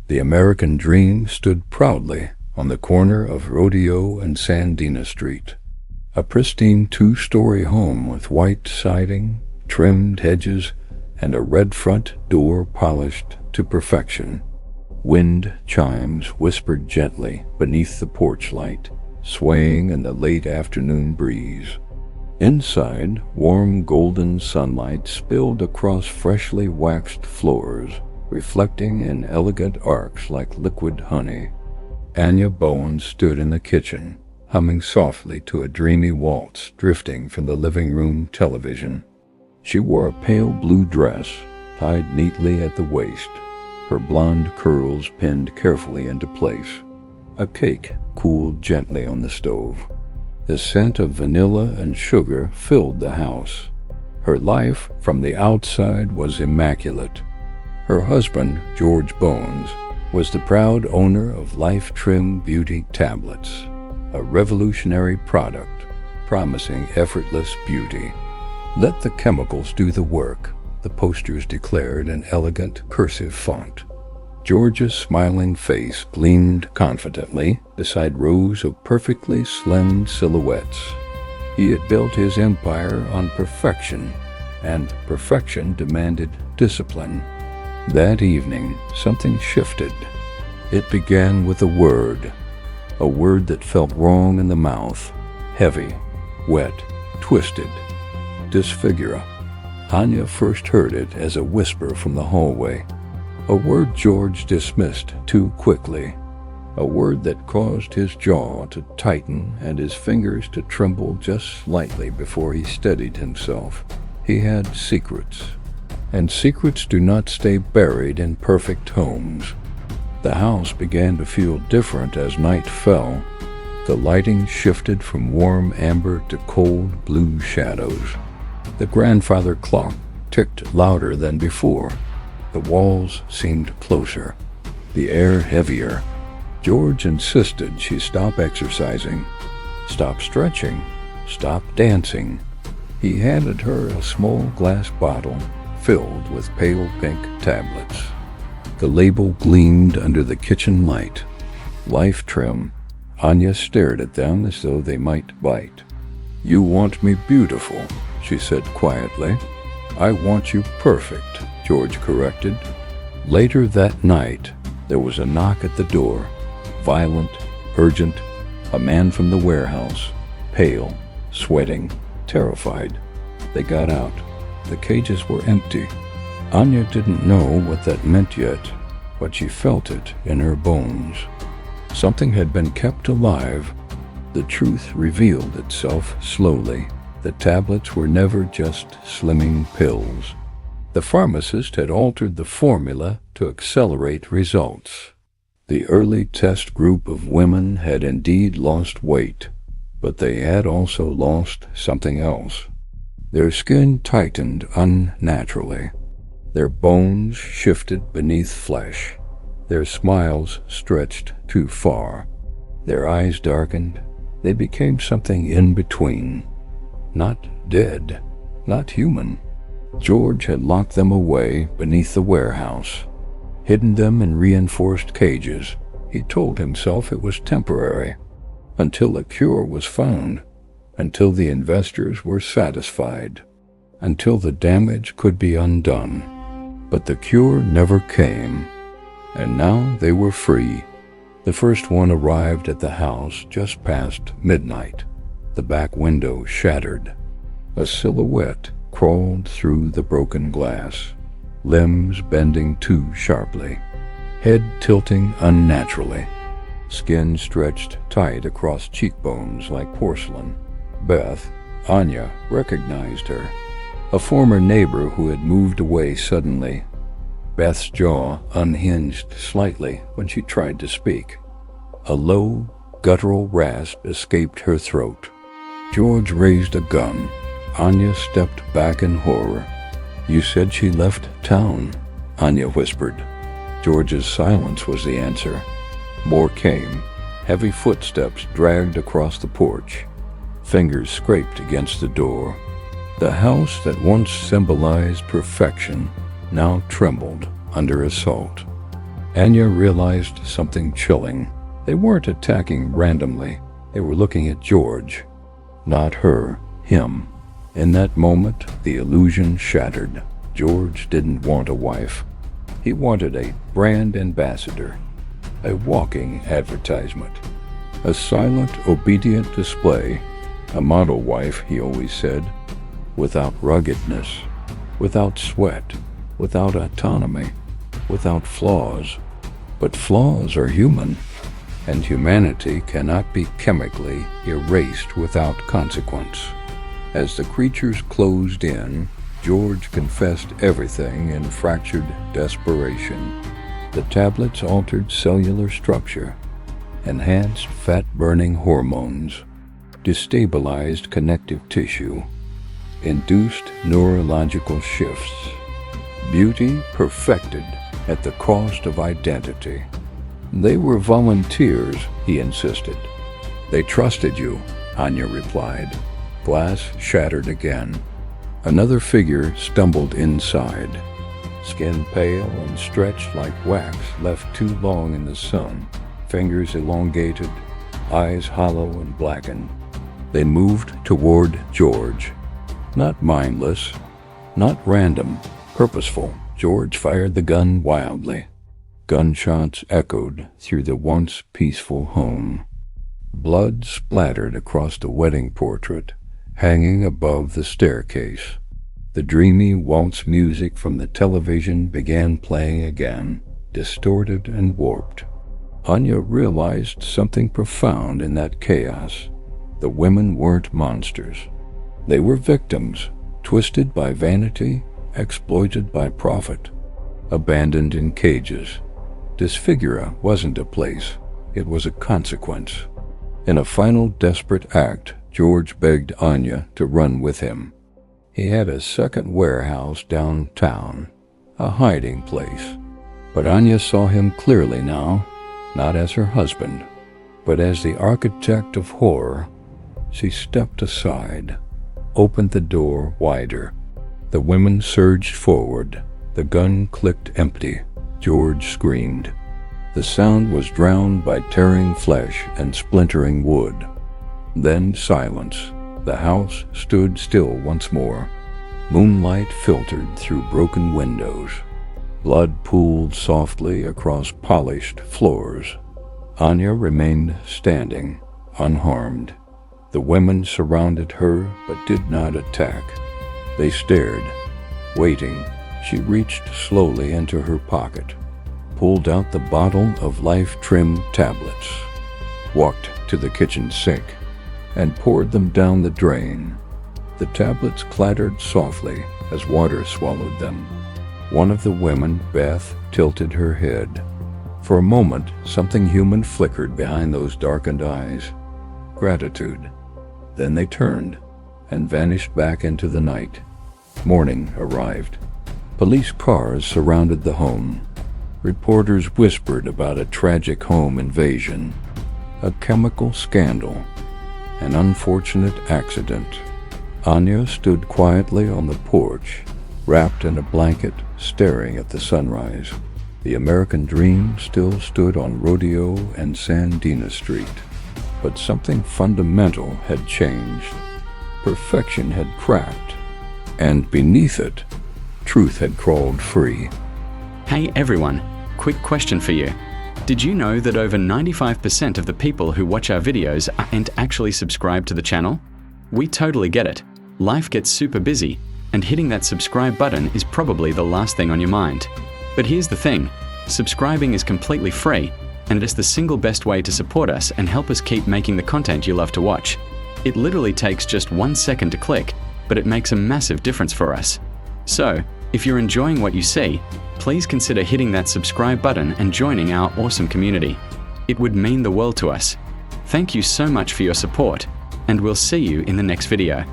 The American dream stood proudly on the corner of Rodeo and Sandina Street. A pristine two-story home with white siding, trimmed hedges, and a red front door polished to perfection. Wind chimes whispered gently beneath the porch light, swaying in the late afternoon breeze. Inside, warm golden sunlight spilled across freshly waxed floors, reflecting in elegant arcs like liquid honey. Anya Bowens stood in the kitchen, humming softly to a dreamy waltz drifting from the living room television. She wore a pale blue dress, tied neatly at the waist, her blonde curls pinned carefully into place. A cake cooled gently on the stove. The scent of vanilla and sugar filled the house. Her life from the outside was immaculate. Her husband, George Bowens, was the proud owner of Life Trim Beauty Tablets, a revolutionary product promising effortless beauty. "Let the chemicals do the work," the posters declared in elegant cursive font. George's smiling face gleamed confidently beside rows of perfectly slim silhouettes. He had built his empire on perfection, and perfection demanded discipline. That evening, something shifted. It began with a word that felt wrong in the mouth, heavy, wet, twisted. Disfigura. Anya first heard it as a whisper from the hallway, a word George dismissed too quickly, a word that caused his jaw to tighten and his fingers to tremble just slightly before he steadied himself. He had secrets, and secrets do not stay buried in perfect homes. The house began to feel different as night fell. The lighting shifted from warm amber to cold blue shadows. The grandfather clock ticked louder than before. The walls seemed closer, the air heavier. George insisted she stop exercising, stop stretching, stop dancing. He handed her a small glass bottle filled with pale pink tablets. The label gleamed under the kitchen light. Life Trim. Anya stared at them as though they might bite. "You want me beautiful," she said quietly. "I want you perfect," George corrected. Later that night, there was a knock at the door. Violent, urgent, a man from the warehouse, pale, sweating, terrified. They got out. The cages were empty. Anya didn't know what that meant yet, but she felt it in her bones. Something had been kept alive. The truth revealed itself slowly. The tablets were never just slimming pills. The pharmacist had altered the formula to accelerate results. The early test group of women had indeed lost weight, but they had also lost something else. Their skin tightened unnaturally. Their bones shifted beneath flesh. Their smiles stretched too far. Their eyes darkened. They became something in between. Not dead, not human. George had locked them away beneath the warehouse, hidden them in reinforced cages. He told himself it was temporary, until a cure was found, until the investors were satisfied, until the damage could be undone. But the cure never came, and now they were free. The first one arrived at the house just past midnight. The back window shattered. A silhouette crawled through the broken glass, limbs bending too sharply, head tilting unnaturally, skin stretched tight across cheekbones like porcelain. Beth, Anya, recognized her, a former neighbor who had moved away suddenly. Beth's jaw unhinged slightly when she tried to speak. A low, guttural rasp escaped her throat. George raised a gun. Anya stepped back in horror. "You said she left town," Anya whispered. George's silence was the answer. More came. Heavy footsteps dragged across the porch. Fingers scraped against the door. The house that once symbolized perfection now trembled under assault. Anya realized something chilling. They weren't attacking randomly. They were looking at George. Not her, him. In that moment, the illusion shattered. George didn't want a wife. He wanted a brand ambassador, a walking advertisement, a silent, obedient display, a model wife, he always said, without ruggedness, without sweat, without autonomy, without flaws. But flaws are human, and humanity cannot be chemically erased without consequence. As the creatures closed in, George confessed everything in fractured desperation. The tablets altered cellular structure, enhanced fat-burning hormones, destabilized connective tissue, induced neurological shifts. Beauty perfected at the cost of identity. They were volunteers, he insisted. They trusted you, Anya replied. Glass shattered again. Another figure stumbled inside. Skin pale and stretched like wax left too long in the sun. Fingers elongated, eyes hollow and blackened. They moved toward George. Not mindless, not random, purposeful. George fired the gun wildly. Gunshots echoed through the once peaceful home. Blood splattered across the wedding portrait, hanging above the staircase. The dreamy waltz music from the television began playing again, distorted and warped. Anya realized something profound in that chaos. The women weren't monsters. They were victims, twisted by vanity, exploited by profit, abandoned in cages. Disfigura wasn't a place, it was a consequence. In a final desperate act, George begged Anya to run with him. He had a second warehouse downtown, a hiding place. But Anya saw him clearly now, not as her husband, but as the architect of horror. She stepped aside, opened the door wider. The women surged forward. The gun clicked empty. George screamed. The sound was drowned by tearing flesh and splintering wood. Then silence. The house stood still once more. Moonlight filtered through broken windows. Blood pooled softly across polished floors. Anya remained standing, unharmed. The women surrounded her but did not attack. They stared, waiting. She reached slowly into her pocket, pulled out the bottle of life-trimmed tablets, walked to the kitchen sink, and poured them down the drain. The tablets clattered softly as water swallowed them. One of the women, Beth, tilted her head. For a moment, something human flickered behind those darkened eyes. Gratitude. Then they turned and vanished back into the night. Morning arrived. Police cars surrounded the home. Reporters whispered about a tragic home invasion, a chemical scandal, an unfortunate accident. Anya stood quietly on the porch, wrapped in a blanket, staring at the sunrise. The American dream still stood on Rodeo and Sandina Street. But something fundamental had changed. Perfection had cracked, and beneath it, truth had crawled free. Hey everyone, quick question for you. Did you know that over 95% of the people who watch our videos aren't actually subscribed to the channel? We totally get it. Life gets super busy, and hitting that subscribe button is probably the last thing on your mind. But here's the thing, subscribing is completely free, and it is the single best way to support us and help us keep making the content you love to watch. It literally takes just 1 second to click, but it makes a massive difference for us. So, if you're enjoying what you see, please consider hitting that subscribe button and joining our awesome community. It would mean the world to us. Thank you so much for your support, and we'll see you in the next video.